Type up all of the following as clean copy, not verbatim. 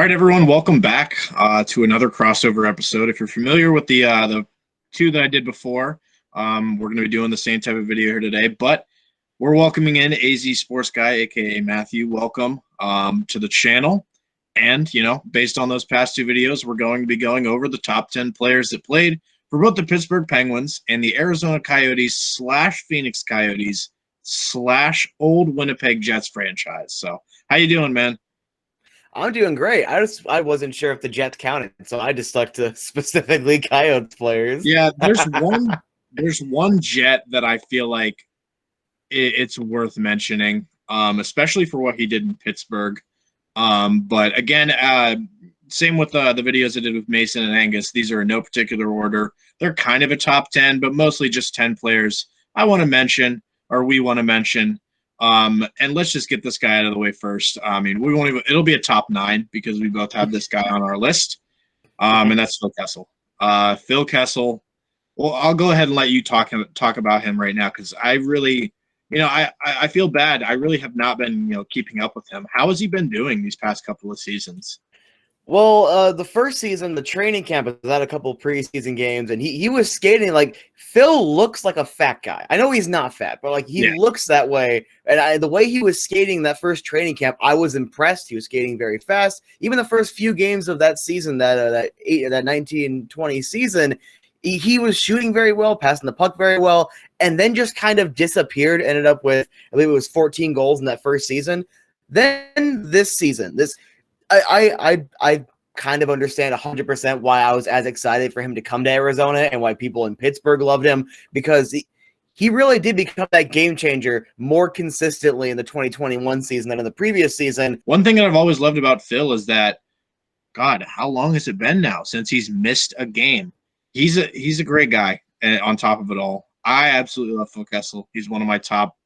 right, everyone, welcome back to another crossover episode. If you're familiar with the two that I did before, we're going to be doing the same type of video here today, but we're welcoming in AZ Sports Guy, aka Matthew. Welcome to the channel. And, based on those past two videos, we're going to be going over the top 10 players that played for both the Pittsburgh Penguins and the Arizona Coyotes / Phoenix Coyotes / old Winnipeg Jets franchise. So how you doing, man? I'm doing great. I wasn't sure if the Jets counted, so I just stuck to specifically Coyotes players. Yeah, there's one Jet that I feel like it's worth mentioning, especially for what he did in Pittsburgh. But again, same with the videos I did with Mason and Angus. These are in no particular order. They're kind of a top 10, but mostly just 10 players I want to mention, or we want to mention. And let's just get this guy out of the way first. I mean, we won't even, it'll be a top 9 because we both have this guy on our list. And that's Phil Kessel. Phil Kessel. Well, I'll go ahead and let you talk about him right now, because I really, I feel bad. I really have not been, keeping up with him. How has he been doing these past couple of seasons? Well, the first season, the training camp was at a couple preseason games, and he was skating like Phil looks like a fat guy. I know he's not fat, but like he looks that way. And the way he was skating that first training camp, I was impressed. He was skating very fast. Even the first few games of that season, that 1920 season, he was shooting very well, passing the puck very well, and then just kind of disappeared. Ended up with, I believe it was 14 goals in that first season. Then this season, I kind of understand 100% why I was as excited for him to come to Arizona and why people in Pittsburgh loved him, because he really did become that game changer more consistently in the 2021 season than in the previous season. One thing that I've always loved about Phil is that, God, how long has it been now since he's missed a game? He's a great guy. And on top of it all, I absolutely love Phil Kessel. He's one of my top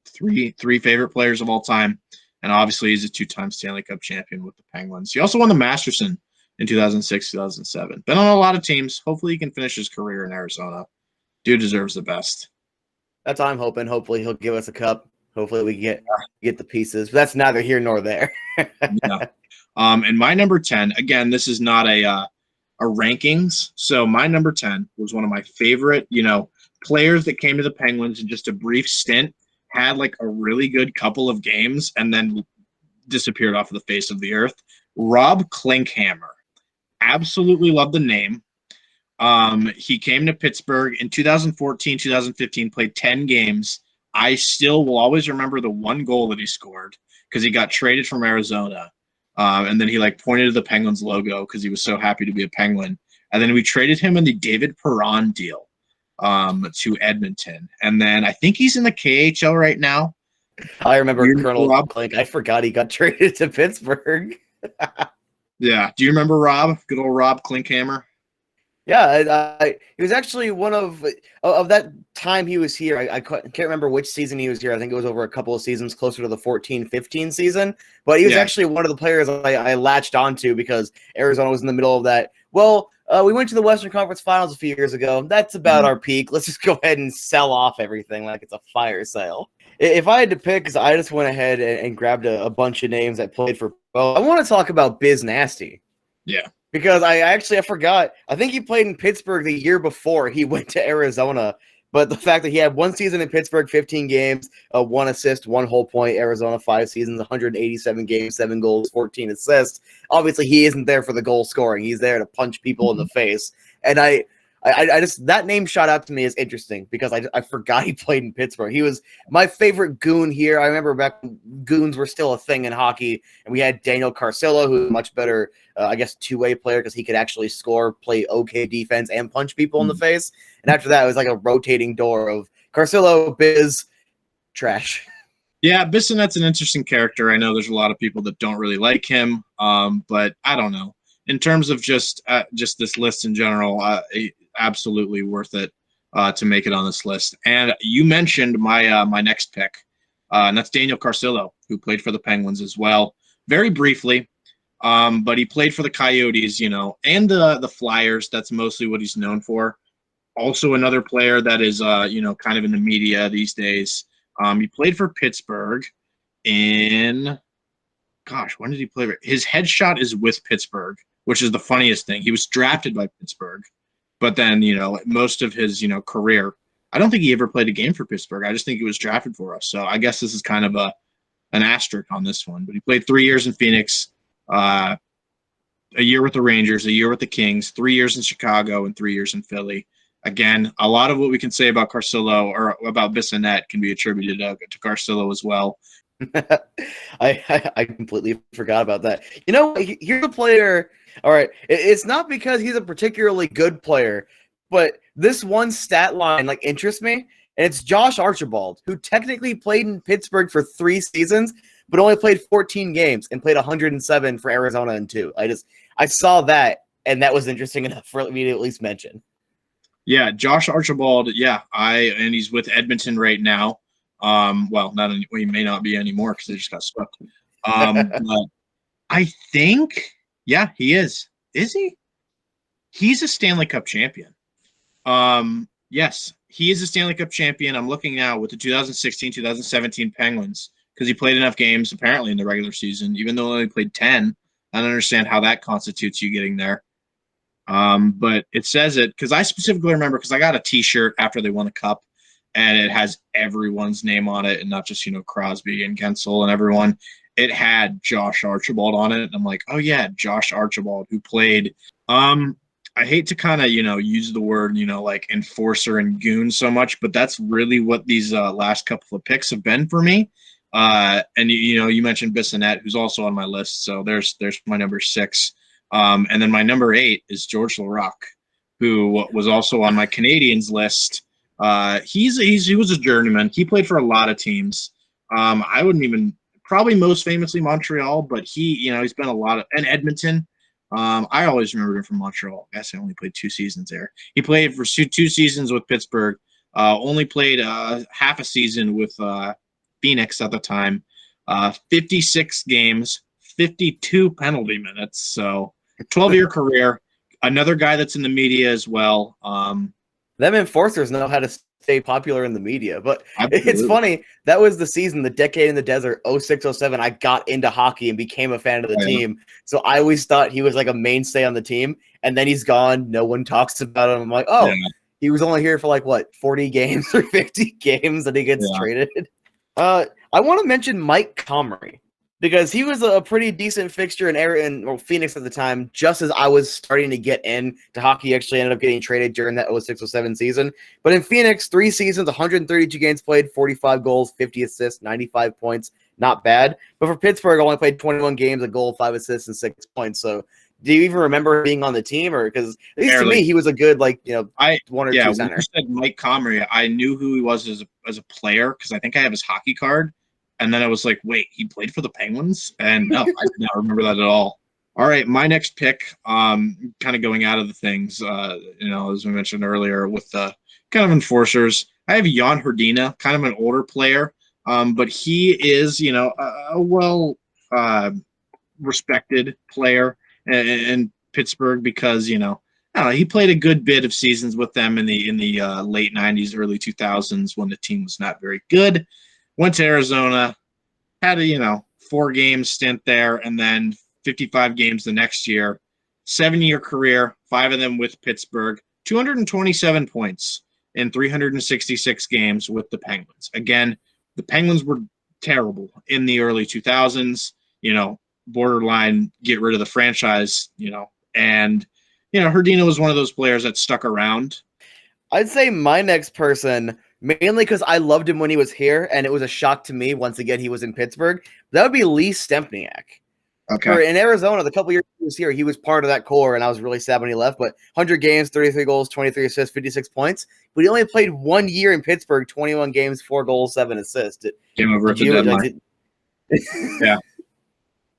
three favorite players of all time. And obviously, he's a 2-time Stanley Cup champion with the Penguins. He also won the Masterson in 2006, 2007. Been on a lot of teams. Hopefully, he can finish his career in Arizona. Dude deserves the best. That's what I'm hoping. Hopefully, he'll give us a cup. Hopefully, we get the pieces. But that's neither here nor there. Yeah. And my number 10, again, this is not a rankings. So my number 10 was one of my favorite, players that came to the Penguins in just a brief stint. Had like a really good couple of games and then disappeared off of the face of the earth. Rob Klinkhammer. Absolutely love the name. He came to Pittsburgh in 2014, 2015, played 10 games. I still will always remember the one goal that he scored because he got traded from Arizona. And then he pointed to the Penguins logo because he was so happy to be a Penguin. And then we traded him in the David Perron deal to Edmonton. And then I think he's in the KHL right now. I remember Colonel Rob Klink. I forgot he got traded to Pittsburgh. Yeah. Do you remember Rob? Good old Rob Klinkhammer? Yeah, he was actually one of that time he was here. I can't remember which season he was here. I think it was over a couple of seasons, closer to the 14-15 season. But he was actually one of the players I latched onto because Arizona was in the middle of that. Well, we went to the Western Conference Finals a few years ago. That's about our peak. Let's just go ahead and sell off everything like it's a fire sale. If I had to pick, because I just went ahead and grabbed a bunch of names that played for both, I want to talk about Biz Nasty. Yeah. Because I forgot. I think he played in Pittsburgh the year before he went to Arizona. But the fact that he had one season in Pittsburgh, 15 games, 1 assist, 1 whole point. Arizona, 5 seasons, 187 games, 7 goals, 14 assists. Obviously, he isn't there for the goal scoring. He's there to punch people in the face. And I just, that name shot out to me as interesting because I forgot he played in Pittsburgh. He was my favorite goon here. I remember back when goons were still a thing in hockey, and we had Daniel Carcillo, who was a much better, two-way player because he could actually score, play okay defense, and punch people in the face. And after that, it was like a rotating door of Carcillo, Biz, trash. Yeah, Bissonette's an interesting character. I know there's a lot of people that don't really like him, but I don't know. In terms of just this list in general, absolutely worth it to make it on this list. And you mentioned my next pick, and that's Daniel Carcillo, who played for the Penguins as well, very briefly. But he played for the Coyotes, and the Flyers. That's mostly what he's known for. Also, another player that is, kind of in the media these days. He played for Pittsburgh in gosh, when did he play? His headshot is with Pittsburgh, which is the funniest thing. He was drafted by Pittsburgh, but then, most of his, career, I don't think he ever played a game for Pittsburgh. I just think he was drafted for us. So I guess this is kind of an asterisk on this one. But he played 3 years in Phoenix, a year with the Rangers, a year with the Kings, 3 years in Chicago, and 3 years in Philly. Again, a lot of what we can say about Carcillo or about Bissonette can be attributed to Carcillo as well. I completely forgot about that. Here's a player. All right, it's not because he's a particularly good player, but this one stat line interests me, and it's Josh Archibald, who technically played in Pittsburgh for 3 seasons, but only played 14 games and played 107 for Arizona in 2. I saw that, and that was interesting enough for me to at least mention. Yeah, Josh Archibald. Yeah, and he's with Edmonton right now. Well, he may not be anymore because they just got swept. But I think, yeah, he is. Is he? He's a Stanley Cup champion. Yes, he is a Stanley Cup champion. I'm looking now with the 2016-2017 Penguins because he played enough games apparently in the regular season, even though he only played 10. I don't understand how that constitutes you getting there. But it says it because I specifically remember because I got a T-shirt after they won the cup, and it has everyone's name on it, and not just Crosby and Kessel and everyone. It had Josh Archibald on it, and I'm like, oh yeah, Josh Archibald, who played. I hate to kind of use the word like enforcer and goon so much, but that's really what these last couple of picks have been for me. And you mentioned Bissonette, who's also on my list, so there's my number 6. And then my number 8 is George Laraque, who was also on my Canadians list. He was a journeyman. He played for a lot of teams. I wouldn't even probably most famously Montreal, but he's been a lot of and Edmonton. I always remembered him from Montreal. I guess I only played 2 seasons there. He played for 2 seasons with Pittsburgh. Only played half a season with Phoenix at the time. 56 games, 52 penalty minutes. So 12-year career. Another guy that's in the media as well. Them enforcers know how to stay popular in the media. But Absolutely. It's funny. That was the season, the decade in the desert, 06-07. I got into hockey and became a fan of the team. So I always thought he was like a mainstay on the team. And then he's gone. No one talks about him. I'm like, oh, yeah. He was only here for 40 games or 50 games and he gets traded. I want to mention Mike Comrie, because he was a pretty decent fixture in Phoenix at the time, just as I was starting to get into hockey. Actually ended up getting traded during that 06-07 season. But in Phoenix, 3 seasons, 132 games played, 45 goals, 50 assists, 95 points. Not bad. But for Pittsburgh, I only played 21 games, a goal, 5 assists, and 6 points. So do you even remember being on the team? Or because at least to me, he was a good, 1 or 2 center. When you said Mike Comrie, I knew who he was as a player because I think I have his hockey card. And then I was like, wait, he played for the Penguins? And no, I did not remember that at all. All right, my next pick, kind of going out of the things, as we mentioned earlier with the kind of enforcers. I have Jan Hrdina, kind of an older player, but he is, a well respected player in Pittsburgh because, he played a good bit of seasons with them in the late 90s, early 2000s when the team was not very good. Went to Arizona, had a 4-game stint there, and then 55 games the next year. 7-year career, 5 of them with Pittsburgh. 227 points in 366 games with the Penguins. Again, the Penguins were terrible in the early 2000s. Borderline get rid of the franchise. And Hrdina was one of those players that stuck around. I'd say my next person, mainly because I loved him when he was here, and it was a shock to me once again he was in Pittsburgh. That would be Lee Stempniak. Okay. In Arizona, the couple years he was here, he was part of that core, and I was really sad when he left. But 100 games, 33 goals, 23 assists, 56 points. But he only played 1 year in Pittsburgh, 21 games, 4 goals, 7 assists. Came over at the deadline. Yeah.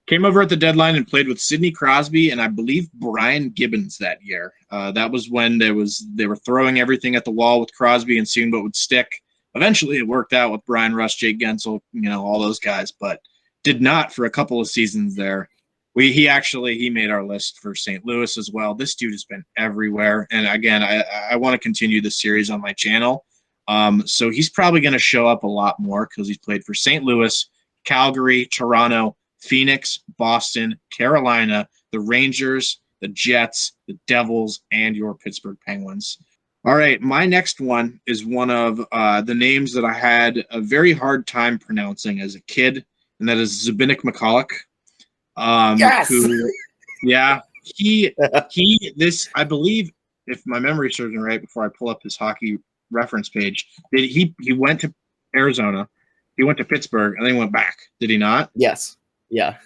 Came over at the deadline and played with Sidney Crosby and I believe Brian Gibbons that year. That was when they were throwing everything at the wall with Crosby and seeing what would stick. Eventually, it worked out with Brian Rust, Jake Gensel, all those guys, but did not for a couple of seasons there. He made our list for St. Louis as well. This dude has been everywhere, and again, I want to continue the series on my channel. So he's probably going to show up a lot more because he's played for St. Louis, Calgary, Toronto, Phoenix, Boston, Carolina, the Rangers, the Jets, the Devils, and your Pittsburgh Penguins. All right, my next one is one of the names that I had a very hard time pronouncing as a kid, and that is Zbynek Michalek. Yes! Who, this, I believe, if my memory serves me right, before I pull up his hockey reference page, he went to Arizona, he went to Pittsburgh, and then he went back. Did he not? Yes. Yeah.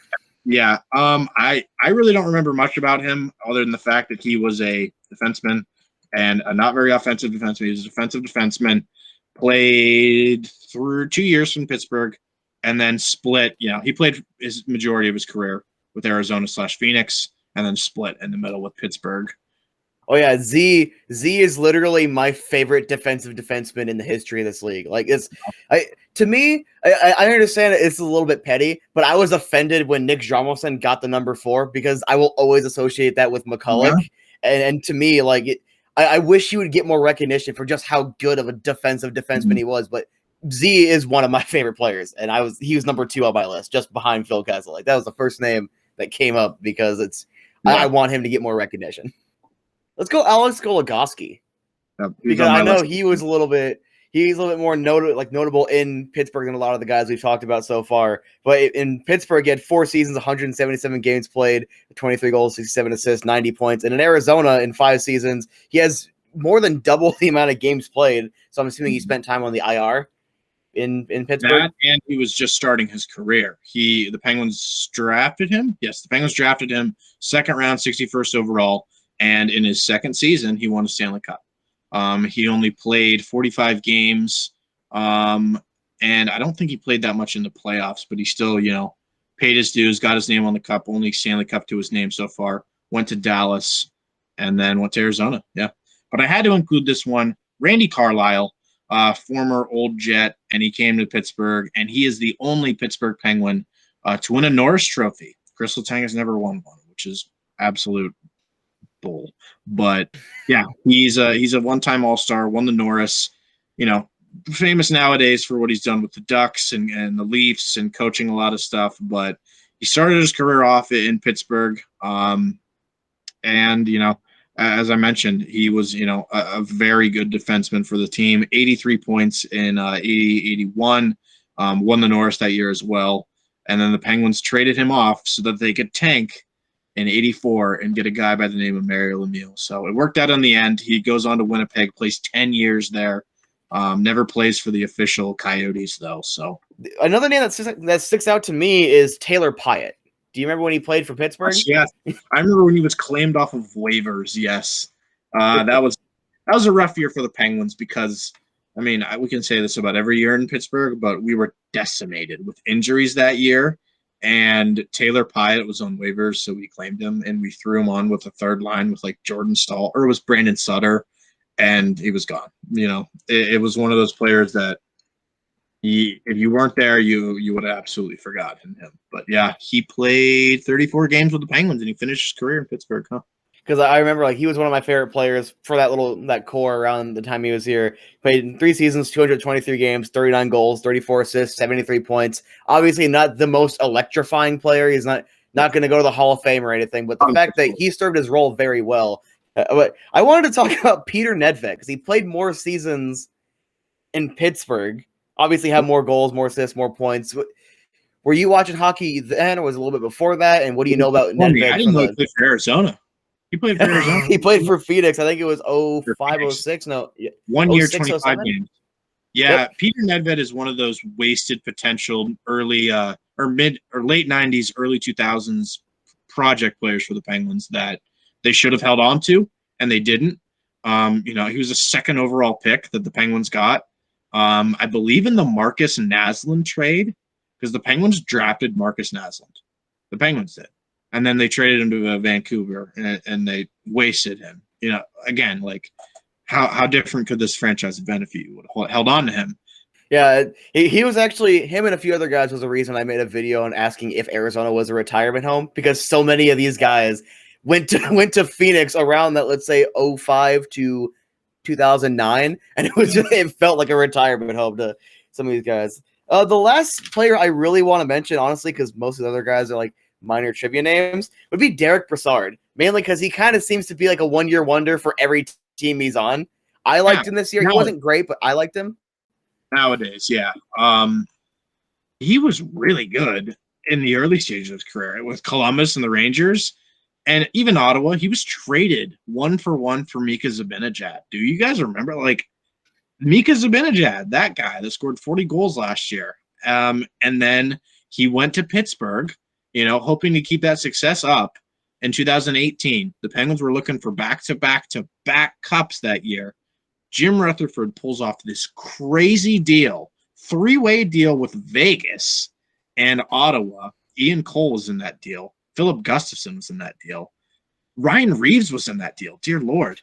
Yeah. I really don't remember much about him other than the fact that he was a defenseman and a not very offensive defenseman. He was a defensive defenseman, played through 2 years from Pittsburgh, and then split. You know, he played his majority of his career with Arizona/Phoenix, and then split in the middle with Pittsburgh. Oh yeah, Z is literally my favorite defensive defenseman in the history of this league. Like to me, I understand it's a little bit petty, but I was offended when Nick Jarmelson got the number 4 because I will always associate that with Michalek. Yeah. And to me, like I wish he would get more recognition for just how good of a defensive defenseman he was. But Z is one of my favorite players, and he was number 2 on my list, just behind Phil Kessel. Like that was the first name that came up because I want him to get more recognition. Let's go Alex Goligoski. Because I know he's a little bit more notable in Pittsburgh than a lot of the guys we've talked about so far. But in Pittsburgh, he had 4 seasons, 177 games played, 23 goals, 67 assists, 90 points. And in Arizona, in 5 seasons, he has more than double the amount of games played. So I'm assuming he spent time on the IR in Pittsburgh. That, and he was just starting his career. The Penguins drafted him. Yes, the Penguins drafted him, 2nd round, 61st overall. And in his 2nd season, he won a Stanley Cup. He only played 45 games, and I don't think he played that much in the playoffs, but he still, paid his dues, got his name on the cup, only Stanley Cup to his name so far, went to Dallas, and then went to Arizona. Yeah. But I had to include this one, Randy Carlyle, former Old Jet, and he came to Pittsburgh, and he is the only Pittsburgh Penguin to win a Norris Trophy. Chris Letang has never won one, which is absolute bull. But yeah, he's a one-time All-Star, won the Norris, famous nowadays for what he's done with the Ducks and the Leafs and coaching a lot of stuff. But he started his career off in Pittsburgh. And, as I mentioned, he was, a very good defenseman for the team, 83 points in 80-81, won the Norris that year as well. And then the Penguins traded him off so that they could tank in 84 and get a guy by the name of Mario Lemieux. So it worked out in the end. He goes on to Winnipeg, plays 10 years there. Never plays for the official Coyotes, though. So another name that sticks out to me is Taylor Pyatt. Do you remember when he played for Pittsburgh? Yes. I remember when he was claimed off of waivers. Yes. That was a rough year for the Penguins because, we can say this about every year in Pittsburgh, but we were decimated with injuries that year. And Taylor Pyatt was on waivers, so we claimed him, and we threw him on with a 3rd line with Jordan Stahl, or it was Brandon Sutter, and he was gone. It was one of those players that if you weren't there, you would have absolutely forgotten him. But yeah, he played 34 games with the Penguins, and he finished his career in Pittsburgh. Because I remember he was one of my favorite players for that core around the time he was here. Played in 3 seasons, 223 games, 39 goals, 34 assists, 73 points. Obviously not the most electrifying player. He's not going to go to the Hall of Fame or anything, but the fact that he served his role very well. But I wanted to talk about Petr Nedved because he played more seasons in Pittsburgh. Obviously had more goals, more assists, more points. Were you watching hockey then, or was it a little bit before that? And what do you know about Nedved? I didn't know he played for Arizona. He played for Arizona. He played for Phoenix. I think it was 05-06. No, 1 year, 25 games. Yeah, yep. Petr Nedved is one of those wasted potential early or late 90s, early 2000s project players for the Penguins that they should have held on to, and they didn't. He was a 2nd overall pick that the Penguins got. I believe in the Marcus Naslund trade, because the Penguins drafted Marcus Naslund. The Penguins did. And then they traded him to Vancouver, and they wasted him. Again, how different could this franchise have been if you would have held on to him? Yeah, he was actually, him and a few other guys was the reason I made a video on asking if Arizona was a retirement home, because so many of these guys went to Phoenix around that, let's say, 05 to 2009, and it felt like a retirement home to some of these guys. The last player I really want to mention, honestly, because most of the other guys are like minor trivia names, would be Derick Brassard, mainly because he kind of seems to be like a one-year wonder for every team he's on. I liked him this year. He wasn't great, but I liked him. Nowadays, yeah. He was really good in the early stages of his career with Columbus and the Rangers, and even Ottawa. He was traded 1-for-1 for Mika Zibanejad. Do you guys remember? Like, Mika Zibanejad, that guy that scored 40 goals last year. And then he went to Pittsburgh, hoping to keep that success up. In 2018, the Penguins were looking for back-to-back-to-back cups that year. Jim Rutherford pulls off this crazy deal, 3-way deal with Vegas and Ottawa. Ian Cole was in that deal. Philip Gustafson was in that deal. Ryan Reeves was in that deal. Dear Lord.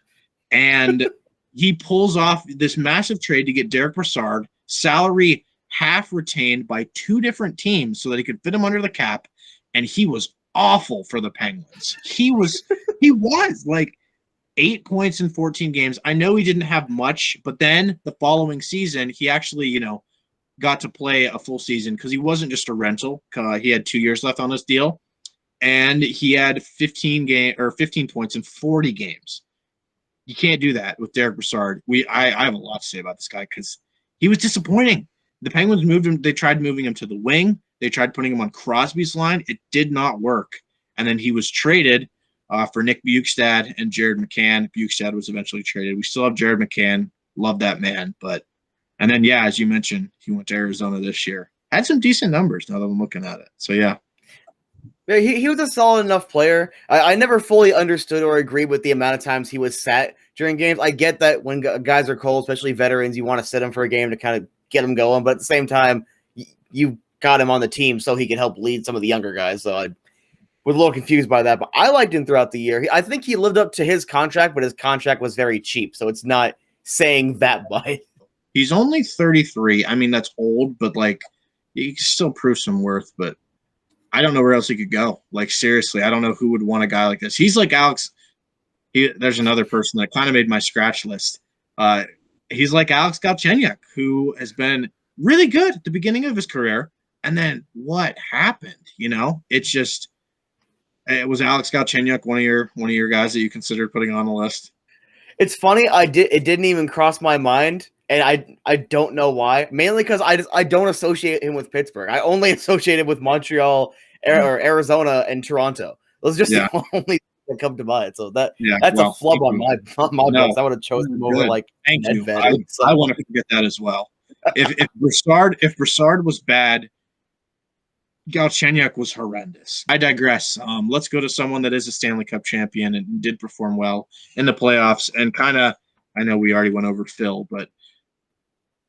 And he pulls off this massive trade to get Derick Brassard, salary half retained by 2 different teams so that he could fit him under the cap. And he was awful for the Penguins. He was like 8 points in 14 games. I know he didn't have much, but then the following season, he actually, got to play a full season because he wasn't just a rental. He had 2 years left on this deal, and he had 15 points in 40 games. You can't do that with Derick Brassard. I have a lot to say about this guy because he was disappointing. The Penguins moved him. They tried moving him to the wing. They tried putting him on Crosby's line. It did not work. And then he was traded for Nick Bjugstad and Jared McCann. Bjugstad was eventually traded. We still have Jared McCann. Love that man. And then, yeah, as you mentioned, he went to Arizona this year. Had some decent numbers now that I'm looking at it. So, yeah. Yeah, he was a solid enough player. I never fully understood or agreed with the amount of times he was sat during games. I get that when guys are cold, especially veterans, you want to sit him for a game to kind of get him going. But at the same time, you got him on the team so he could help lead some of the younger guys. So I was a little confused by that. But I liked him throughout the year. I think he lived up to his contract, but his contract was very cheap. So it's not saying that much. He's only 33. I mean, that's old, but, he can still prove some worth. But I don't know where else he could go. Seriously, I don't know who would want a guy like this. He's like Alex. There's another person that kind of made my scratch list. He's like Alex Galchenyuk, who has been really good at the beginning of his career. And then what happened? It's just – it was Alex Galchenyuk one of your guys that you considered putting on the list? It's funny. It didn't even cross my mind. And I don't know why. Mainly because I don't associate him with Pittsburgh. I only associate him with Montreal or Arizona and Toronto. Those are just the only that come to mind. So that's a flub on my books. I would have chosen him over Nedved. I want to forget that as well. If Brassard was bad, Galchenyuk was horrendous. I digress. Let's go to someone that is a Stanley Cup champion and did perform well in the playoffs. And I know we already went over Phil, but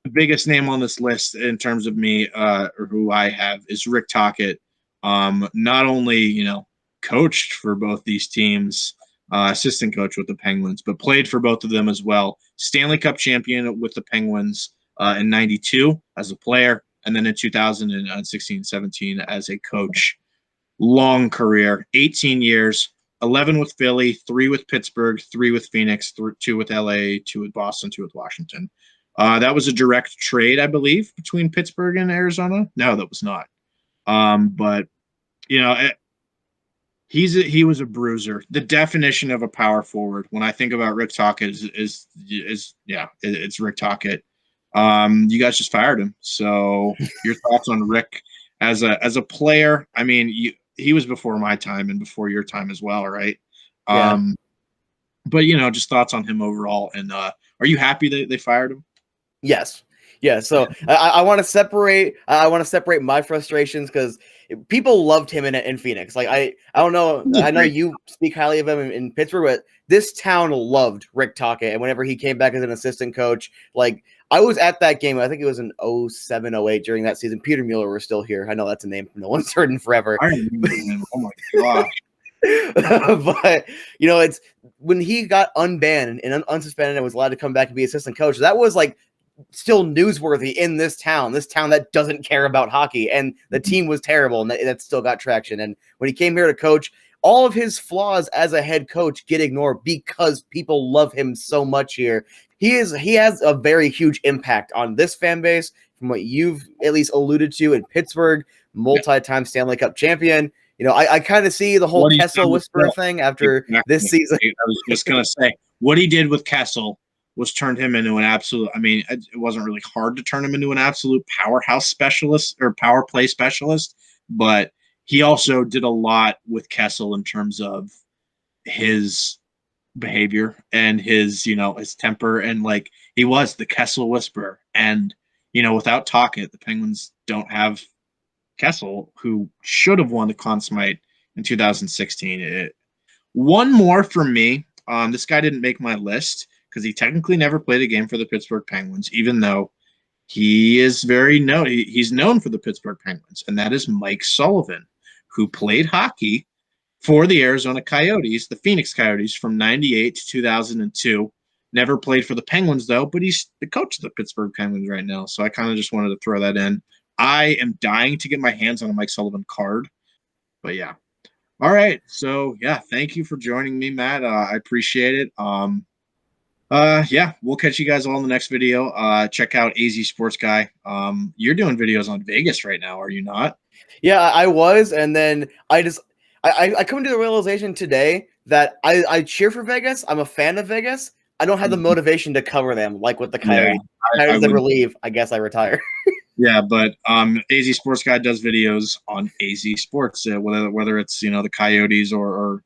the biggest name on this list in terms of me or who I have is Rick Tocchet. Not only, coached for both these teams, assistant coach with the Penguins, but played for both of them as well. Stanley Cup champion with the Penguins in 92 as a player, and then in 2016-17 as a coach. Long career, 18 years, 11 with Philly, 3 with Pittsburgh, 3 with Phoenix, 2 with LA, 2 with Boston, 2 with Washington. That was a direct trade, I believe, between Pittsburgh and Arizona. No, that was not. But he was a bruiser. The definition of a power forward. When I think about Rick Tocchet, it's Rick Tocchet. You guys just fired him. So your thoughts on Rick as a player? I mean, he was before my time and before your time as well, right? Yeah. But just thoughts on him overall. And are you happy that they fired him? Yes. Yeah. So I want to separate. I want to separate my frustrations because people loved him in Phoenix. I don't know. I know you speak highly of him in Pittsburgh, but this town loved Rick Tocchet. And whenever he came back as an assistant coach, I was at that game. I think it was in 07-08 during that season. Peter Mueller was still here. I know that's a name no one's heard in forever. I remember him. Oh my gosh. But it's when he got unbanned and unsuspended and was allowed to come back and be assistant coach. That was still newsworthy in this town that doesn't care about hockey, and the team was terrible, and that still got traction. And when he came here to coach, all of his flaws as a head coach get ignored because people love him so much here. He has a very huge impact on this fan base, from what you've at least alluded to in Pittsburgh, multi-time Stanley Cup champion. You know, I kind of see the whole Kessel whisperer thing after this season. I was just going to say, what he did with Kessel was turned him into an absolute, I mean, it wasn't really hard to turn him into an absolute powerhouse specialist or power play specialist, but he also did a lot with Kessel in terms of his behavior and his, you know, his temper. And like, he was the Kessel whisperer. And, you know, without Tocchet, the Penguins don't have Kessel, who should have won the Conn Smythe in 2016. One more for me. This guy didn't make my list because he technically never played a game for the Pittsburgh Penguins, even though he is he's known for the Pittsburgh Penguins, and that is Mike Sullivan, who played hockey for the Arizona Coyotes, the Phoenix Coyotes, from 98 to 2002. Never played for the Penguins, though, but he's the coach of the Pittsburgh Penguins right now, so I kind of just wanted to throw that in. I am dying to get my hands on a Mike Sullivan card, but yeah. All right, so yeah, thank you for joining me, Matt. I appreciate it. Yeah, we'll catch you guys all in the next video. Check out AZ Sports Guy. You're doing videos on Vegas right now, are you not? Yeah, I was, and then I come to the realization today that I cheer for Vegas. I'm a fan of Vegas. I don't have the motivation to cover them like with the Coyotes. Yeah, Coyotes never leave. I guess I retire. Yeah, but AZ Sports Guy does videos on AZ Sports, whether it's, you know, the Coyotes or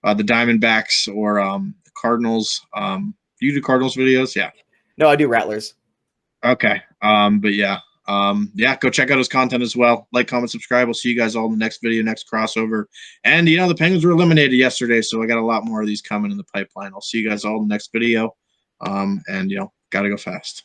the Diamondbacks or the Cardinals. You do Cardinals videos? Yeah. No, I do Rattlers. Okay. But yeah. Yeah, go check out his content as well. Like, comment, subscribe. We'll see you guys all in the next video, next crossover. And, you know, the Penguins were eliminated yesterday, so I got a lot more of these coming in the pipeline. I'll see you guys all in the next video. And, you know, got to go fast.